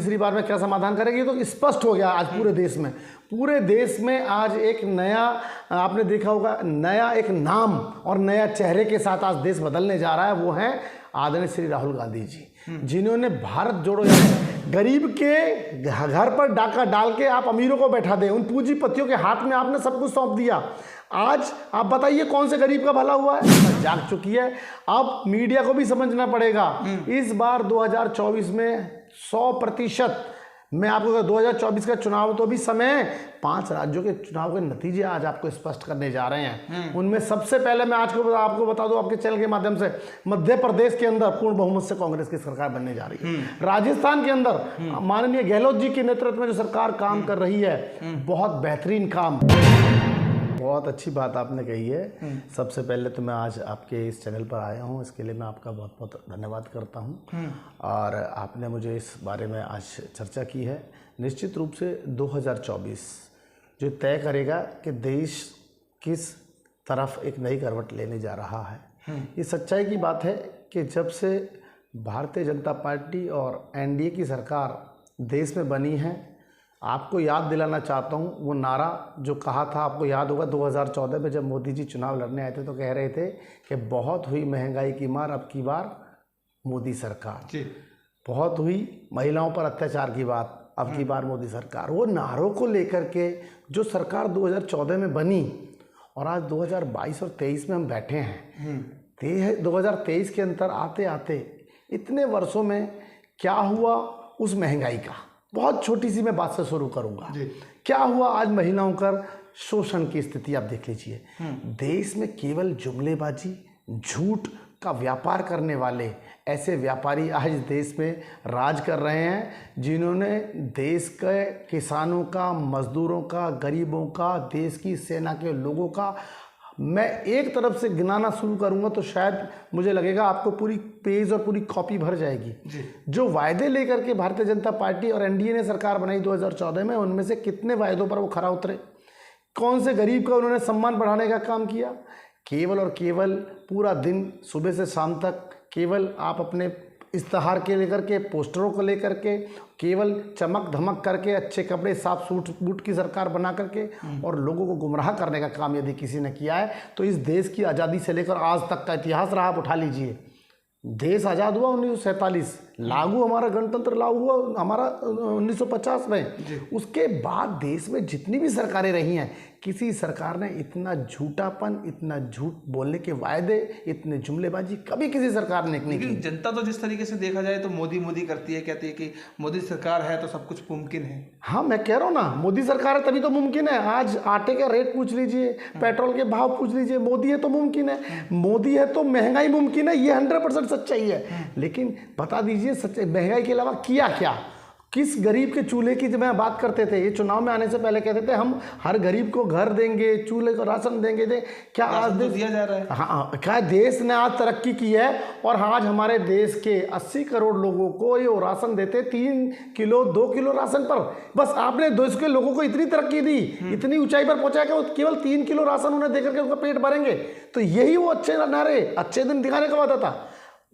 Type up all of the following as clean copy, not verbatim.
तीसरी बार में क्या समाधान करेंगे तो स्पष्ट हो गया आज पूरे देश में आज एक नया, आपने देखा होगा, नया एक नाम और नया चेहरे के साथ आज देश बदलने जा रहा है। वो है आदरणीय श्री राहुल गांधी जी, जिन्होंने भारत जोड़ो यात्रा, गरीब के घर पर डाका डाल के आप अमीरों को बैठा दे, उन पूंजीपतियों के हाथ में आपने सब कुछ सौंप दिया। आज आप बताइए कौन से गरीब का भला हुआ है? जाग चुकी है। अब मीडिया को भी समझना पड़ेगा। इस बार 2024 में 100%, मैं आपको 2024 का चुनाव तो भी समय, 5 राज्यों के चुनाव के नतीजे आज आपको स्पष्ट करने जा रहे हैं। उनमें सबसे पहले मैं आज को आपको बता दूं आपके चैनल के माध्यम से, मध्य प्रदेश के अंदर पूर्ण बहुमत से कांग्रेस की सरकार बनने जा रही है। राजस्थान के अंदर माननीय गहलोत जी के नेतृत्व में जो सरकार काम कर रही है, बहुत बेहतरीन काम। बहुत अच्छी बात आपने कही है। सबसे पहले तो मैं आज आपके इस चैनल पर आया हूँ, इसके लिए मैं आपका बहुत बहुत धन्यवाद करता हूँ। और आपने मुझे इस बारे में आज चर्चा की है। निश्चित रूप से 2024 जो तय करेगा कि देश किस तरफ एक नई करवट लेने जा रहा है। ये सच्चाई की बात है कि जब से भारतीय जनता पार्टी और एनडीए की सरकार देश में बनी है, आपको याद दिलाना चाहता हूँ वो नारा जो कहा था, आपको याद होगा 2014 में जब मोदी जी चुनाव लड़ने आए थे तो कह रहे थे कि बहुत हुई महंगाई की मार, अब की बार मोदी सरकार जी। बहुत हुई महिलाओं पर अत्याचार की बात, अब की बार मोदी सरकार। वो नारों को लेकर के जो सरकार 2014 में बनी और आज 2022 और 23 में हम बैठे हैं। 2023 के अंदर आते आते इतने वर्षों में क्या हुआ उस महंगाई का, बहुत छोटी सी मैं बात से शुरू करूंगा। क्या हुआ आज महिलाओं का शोषण की स्थिति आप देख लीजिए। देश में केवल जुमलेबाजी, झूठ का व्यापार करने वाले ऐसे व्यापारी आज देश में राज कर रहे हैं, जिन्होंने देश के किसानों का, मजदूरों का, गरीबों का, देश की सेना के लोगों का, मैं एक तरफ से गिनाना शुरू करूंगा तो शायद मुझे लगेगा आपको पूरी पेज और पूरी कॉपी भर जाएगी। जो वायदे लेकर के भारतीय जनता पार्टी और एनडीए ने सरकार बनाई 2014 में, उनमें से कितने वायदों पर वो खरा उतरे? कौन से गरीब का उन्होंने सम्मान बढ़ाने का काम किया? केवल और केवल पूरा दिन सुबह से शाम तक केवल आप अपने इश्तहार के लेकर के, पोस्टरों को लेकर के, केवल चमक धमक करके, अच्छे कपड़े, साफ सूट बूट की सरकार बना करके और लोगों को गुमराह करने का काम यदि किसी ने किया है तो इस देश की आज़ादी से लेकर आज तक का इतिहास रहा। आप उठा लीजिए, देश आज़ाद हुआ 1947, लागू हमारा गणतंत्र लागू हुआ हमारा 1950 में। उसके बाद देश में जितनी भी सरकारें रही हैं, किसी सरकार ने इतना झूठापन, इतना झूठ बोलने के वायदे, इतने जुमलेबाजी कभी किसी सरकार ने नहीं की। जनता तो जिस तरीके से देखा जाए तो मोदी मोदी करती है, कहती है कि मोदी सरकार है तो सब कुछ मुमकिन है। हाँ, मैं कह रहा हूँ ना, मोदी सरकार है तभी तो मुमकिन है। आज आटे का रेट पूछ लीजिए, पेट्रोल के भाव पूछ लीजिए, मोदी है तो मुमकिन है। मोदी है तो महंगाई मुमकिन है, ये 100% सच्चाई है। लेकिन बता दीजिए सच्चाई, महंगाई के अलावा किया क्या? किस गरीब के चूल्हे की जब मैं बात करते थे, ये चुनाव में आने से पहले कहते थे हम हर गरीब को घर देंगे, चूल्हे को राशन देंगे। क्या आज देश दिया जा रहा है? हाँ, क्या देश ने आज तरक्की की है और आज हमारे देश के 80 करोड़ लोगों को ये राशन देते 3 किलो 2 किलो राशन पर। बस आपने देश के लोगों को इतनी तरक्की दी, इतनी ऊंचाई पर पहुंचा कि वो केवल 3 किलो राशन उन्हें देकर के उनका पेट भरेंगे। तो यही वो अच्छे नारे, अच्छे दिन दिखाने का वादा था।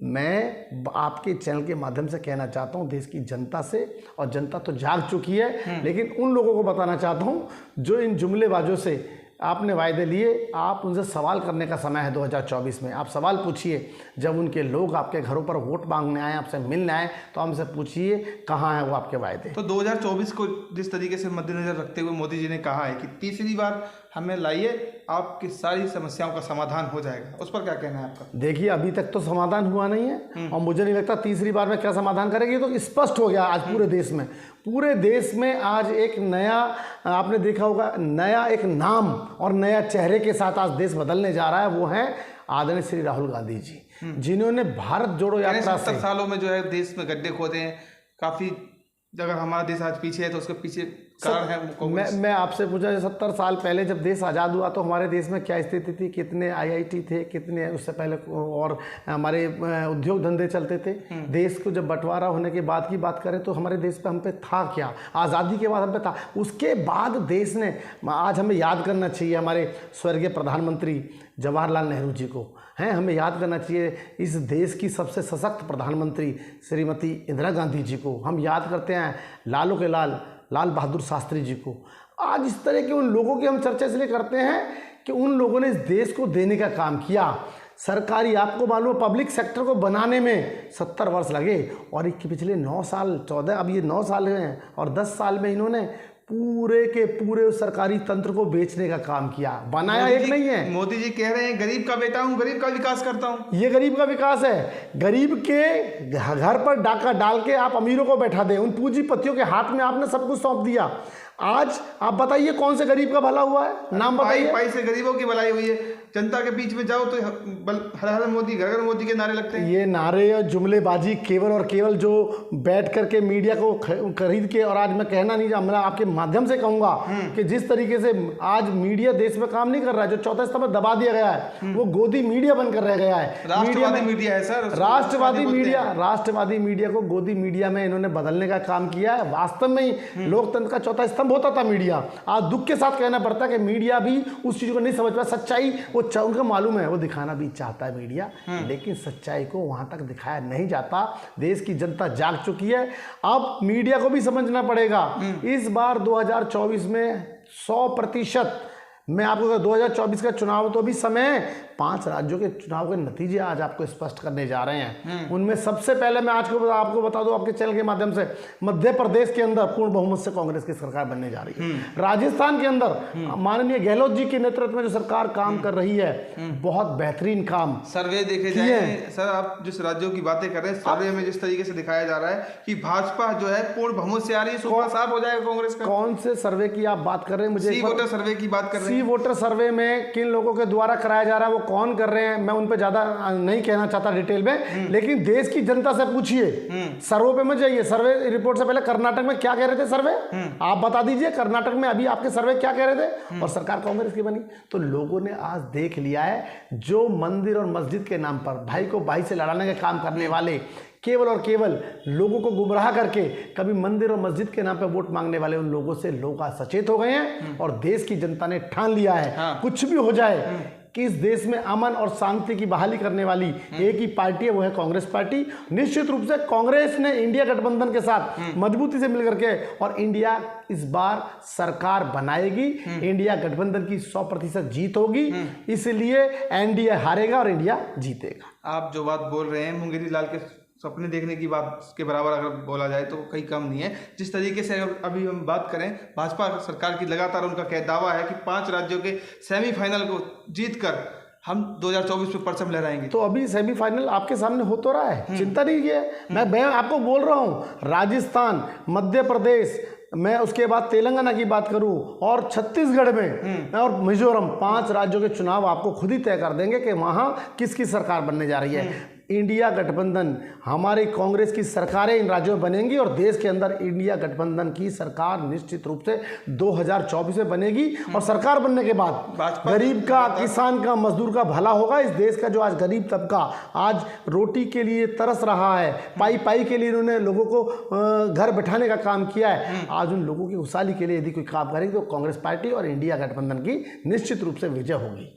मैं आपके चैनल के माध्यम से कहना चाहता हूं देश की जनता से, और जनता तो जाग चुकी है, लेकिन उन लोगों को बताना चाहता हूं जो इन जुमलेबाजों से आपने वायदे लिए, आप उनसे सवाल करने का समय है 2024 में। आप सवाल पूछिए, जब उनके लोग आपके घरों पर वोट मांगने आए, आपसे मिलने आए, तो हमसे पूछिए कहाँ है वो आपके वायदे। तो 2024 को जिस तरीके से मद्देनजर रखते हुए मोदी जी ने कहा है कि तीसरी बार हमें लाइए, आपकी सारी समस्याओं का समाधान हो जाएगा, उस पर क्या कहना है आपका? देखिए, अभी तक तो समाधान हुआ नहीं है और मुझे नहीं लगता तीसरी बार में क्या समाधान करेंगे। तो स्पष्ट हो गया आज पूरे देश में आज एक नया, आपने देखा होगा, नया एक नाम और नया चेहरे के साथ आज देश बदलने जा रहा है। वो है आदरणीय श्री राहुल गांधी जी, जिन्होंने भारत जोड़ो यात्रा 70 सालों में जो है देश में गड्ढे खोदे हैं काफ़ी। अगर हमारा देश आज पीछे है तो उसके पीछे कारण है मैं आपसे पूछा, 70 साल पहले जब देश आज़ाद हुआ तो हमारे देश में क्या स्थिति थी? कितने आईआईटी थे, कितने उससे पहले और हमारे उद्योग धंधे चलते थे? देश को जब बंटवारा होने के बाद की बात करें तो हमारे देश पे हम पे था क्या? आज़ादी के बाद हम पे था। उसके बाद देश ने, आज हमें याद करना चाहिए हमारे स्वर्गीय प्रधानमंत्री जवाहरलाल नेहरू जी को। हैं। हमें याद करना चाहिए इस देश की सबसे सशक्त प्रधानमंत्री श्रीमती इंदिरा गांधी जी को, हम याद करते हैं लालों के लाल बहादुर शास्त्री जी को। आज इस तरह के उन लोगों की हम चर्चा इसलिए करते हैं कि उन लोगों ने इस देश को देने का काम किया। सरकारी, आपको मालूम है, पब्लिक सेक्टर को बनाने में 70 वर्ष लगे और इसके पिछले 9 साल 14, अब ये 9 साल हैं और 10 साल में इन्होंने पूरे के पूरे उस सरकारी तंत्र को बेचने का काम किया। बनाया एक नहीं है। मोदी जी कह रहे हैं गरीब का बेटा हूँ, गरीब का विकास करता हूँ। ये गरीब का विकास है। गरीब के घर पर डाका डाल के आप अमीरों को बैठा दें, उन पूंजीपतियों के हाथ में आपने सब कुछ सौंप दिया। आज आप बताइए कौन से गरीब का भला हुआ है, नाम बताइए। पाई से गरीबों की भलाई हुई है। जनता के बीच में जाओ तो हर हर मोदी, घर घर मोदी के नारे लगते हैं। ये नारे और जुमलेबाजी केवल और केवल जो बैठ करके मीडिया को खरीद के, और आज मैं कहना नहीं, मैं आपके माध्यम से कहूंगा कि जिस तरीके से आज मीडिया देश में काम नहीं कर रहा है, जो चौथा स्तंभ दबा दिया गया है वो गोदी मीडिया बनकर रह गया है। राष्ट्रवादी मीडिया है सर, राष्ट्रवादी मीडिया को गोदी मीडिया में इन्होंने बदलने का काम किया है। वास्तव में ही लोकतंत्र का चौथा स्तंभ होता था मीडिया। आज दुख के साथ कहना पड़ता है कि मीडिया भी उस चीज को नहीं समझ पाया। सच्चाई वो उनको मालूम है, वो दिखाना भी चाहता है मीडिया, लेकिन सच्चाई को वहां तक दिखाया नहीं जाता। देश की जनता जाग चुकी है, अब मीडिया को भी समझना पड़ेगा। इस बार 2024 में 100%, मैं आपको 2024 का चुनाव तो भी समय, 5 राज्यों के चुनाव के नतीजे आज आपको स्पष्ट करने जा रहे हैं। उनमें सबसे पहले मैं आज को आपको बता दूं आपके चैनल के माध्यम से, मध्य प्रदेश के अंदर पूर्ण बहुमत से कांग्रेस की सरकार बनने जा रही है। राजस्थान के अंदर माननीय गहलोत जी के नेतृत्व में जो सरकार काम कर रही है, बहुत बेहतरीन काम। सर्वे देखे जाए सर, आप जिस राज्यों की बातें कर रहे हैं, सर्वे में जिस तरीके से दिखाया जा रहा है कि भाजपा जो है पूर्ण बहुमत से आ रही है, सूबा साफ हो जाएगा कांग्रेस का। कौन से सर्वे की आप बात कर रहे हैं? मुझे सी वोटर सर्वे की बात कर रहे हैं। सी वोटर सर्वे में किन लोगों के द्वारा कराया जा रहा है, वो कौन कर रहे हैं, मैं उन पर ज्यादा नहीं कहना चाहता डिटेल में, लेकिन देश की जनता से पूछिए, सर्वे पे मत जाइए। सर्वे रिपोर्ट से पहले कर्नाटक में क्या कह रहे थे सर्वे, आप बता दीजिए कर्नाटक में अभी आपके सर्वे क्या कह रहे थे, और सरकार कांग्रेस की बनी। तो लोगों ने आज देख लिया है, जो मंदिर और मस्जिद के नाम पर भाई को भाई से लड़ाने का काम करने वाले, केवल और केवल लोगों को गुमराह करके कभी मंदिर और मस्जिद के नाम पे वोट मांगने वाले उन लोगों से लोग आज सचेत हो गए हैं और देश की जनता ने ठान लिया है, कुछ भी हो जाए कि इस देश में अमन और शांति की बहाली करने वाली एक ही पार्टी है, वो है कांग्रेस पार्टी। निश्चित रूप से कांग्रेस ने इंडिया गठबंधन के साथ मजबूती से मिलकर के, और इंडिया इस बार सरकार बनाएगी, इंडिया गठबंधन की 100% जीत होगी, इसलिए एनडीए हारेगा और इंडिया जीतेगा। आप जो बात बोल रहे हैं मुंगेरी लाल के सपने देखने की बात के बराबर अगर बोला जाए तो कहीं कम नहीं है। जिस तरीके से अभी हम बात करें, भाजपा सरकार की लगातार उनका दावा है कि 5 राज्यों के सेमीफाइनल को जीतकर हम 2024 में परचम लहराएंगे। तो अभी सेमीफाइनल आपके सामने हो तो रहा है, चिंता नहीं की है। मैं आपको बोल रहा हूँ, राजस्थान, मध्य प्रदेश, मैं उसके बाद तेलंगाना की बात करूं और छत्तीसगढ़ में और मिजोरम, 5 राज्यों के चुनाव आपको खुद ही तय कर देंगे कि वहां किसकी सरकार बनने जा रही है। इंडिया गठबंधन, हमारी कांग्रेस की सरकारें इन राज्यों में बनेंगी और देश के अंदर इंडिया गठबंधन की सरकार निश्चित रूप से 2024 में बनेगी। और सरकार बनने के बाद गरीब का, किसान का, मजदूर का भला होगा। इस देश का जो आज गरीब तबका आज रोटी के लिए तरस रहा है, पाई पाई के लिए इन्होंने लोगों को घर बैठाने का काम किया है, आज उन लोगों की खुशहाली के लिए यदि कोई काम करेंगे तो कांग्रेस पार्टी और इंडिया गठबंधन की निश्चित रूप से विजय होगी।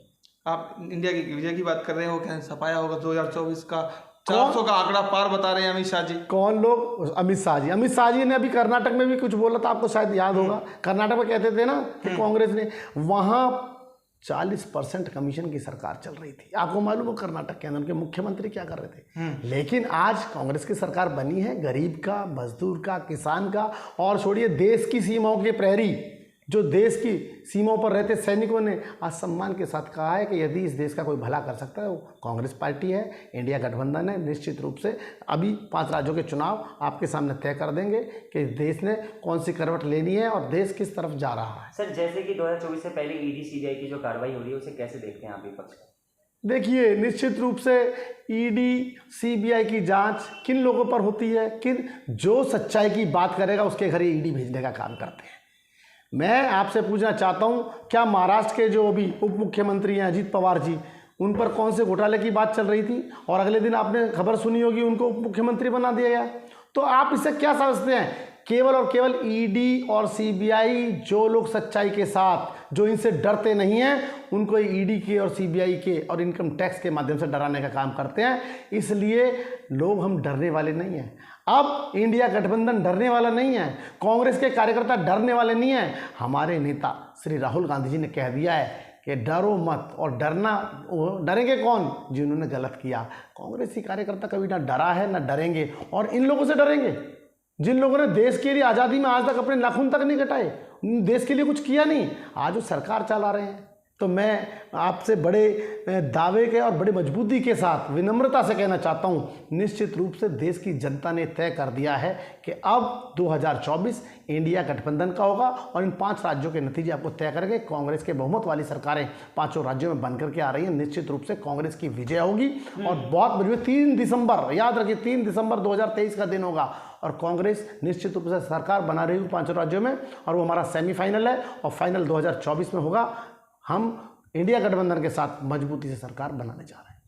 आप इंडिया की विजय की बात कर रहे हैं, वो क्या सफाया होगा 2024 का 400 का आंकड़ा पार बता रहे हैं अमित शाह जी। कौन लोग? अमित शाह जी ने अभी कर्नाटक में भी कुछ बोला था, आपको शायद याद होगा। कर्नाटक में कहते थे ना कि कांग्रेस ने वहां 40% कमीशन की सरकार चल रही थी। आपको मालूम हो कर्नाटक के अंदर उनके मुख्यमंत्री क्या कर रहे थे। लेकिन आज कांग्रेस की सरकार बनी है, गरीब का, मजदूर का, किसान का, और छोड़िए देश की सीमाओं के प्रहरी, जो देश की सीमाओं पर रहते सैनिकों ने आज सम्मान के साथ कहा है कि यदि इस देश का कोई भला कर सकता है वो कांग्रेस पार्टी है, इंडिया गठबंधन है। निश्चित रूप से अभी 5 राज्यों के चुनाव आपके सामने तय कर देंगे कि देश ने कौन सी करवट लेनी है और देश किस तरफ जा रहा है। सर, जैसे कि 2024 से पहले ईडी सीबीआई की जो कार्रवाई हो रही है, उसे कैसे देखते हैं आप विपक्ष का? देखिए, निश्चित रूप से ईडी सीबीआई की जांच किन लोगों पर होती है, किन जो सच्चाई की बात करेगा उसके घर ईडी भेजने का काम करते हैं। मैं आपसे पूछना चाहता हूं, क्या महाराष्ट्र के जो अभी उप मुख्यमंत्री हैं अजीत पवार जी, उन पर कौन से घोटाले की बात चल रही थी और अगले दिन आपने खबर सुनी होगी उनको उप मुख्यमंत्री बना दिया गया। तो आप इससे क्या समझते हैं? केवल और केवल ईडी और सीबीआई, जो लोग सच्चाई के साथ, जो इनसे डरते नहीं हैं, उनको ईडी के और सीबीआई के और इनकम टैक्स के माध्यम से डराने का काम करते हैं। इसलिए लोग हम डरने वाले नहीं हैं। अब इंडिया गठबंधन डरने वाला नहीं है, कांग्रेस के कार्यकर्ता डरने वाले नहीं हैं। हमारे नेता श्री राहुल गांधी जी ने कह दिया है कि डरो मत, और डरेंगे कौन? जिन्होंने गलत किया। कांग्रेसी कार्यकर्ता कभी ना डरा है ना डरेंगे, और इन लोगों से डरेंगे जिन लोगों ने देश के लिए आज़ादी में आज तक अपने नाखून तक नहीं कटाए, देश के लिए कुछ किया नहीं, आज वो सरकार चला रहे हैं। तो मैं आपसे बड़े दावे के और बड़ी मजबूती के साथ विनम्रता से कहना चाहता हूँ, निश्चित रूप से देश की जनता ने तय कर दिया है कि अब 2024 इंडिया गठबंधन का होगा, और इन 5 राज्यों के नतीजे आपको तय करके कांग्रेस के बहुमत वाली सरकारें 5 राज्यों में बन करके आ रही हैं। निश्चित रूप से कांग्रेस की विजय होगी, और बहुत मजबूत 3 दिसंबर, याद रखिए 3 दिसंबर 2023 का दिन होगा, और कांग्रेस निश्चित रूप से सरकार बना रही होगी 5 राज्यों में, और वो हमारा सेमीफाइनल है, और फाइनल 2024 में होगा। हम इंडिया गठबंधन के साथ मजबूती से सरकार बनाने जा रहे हैं।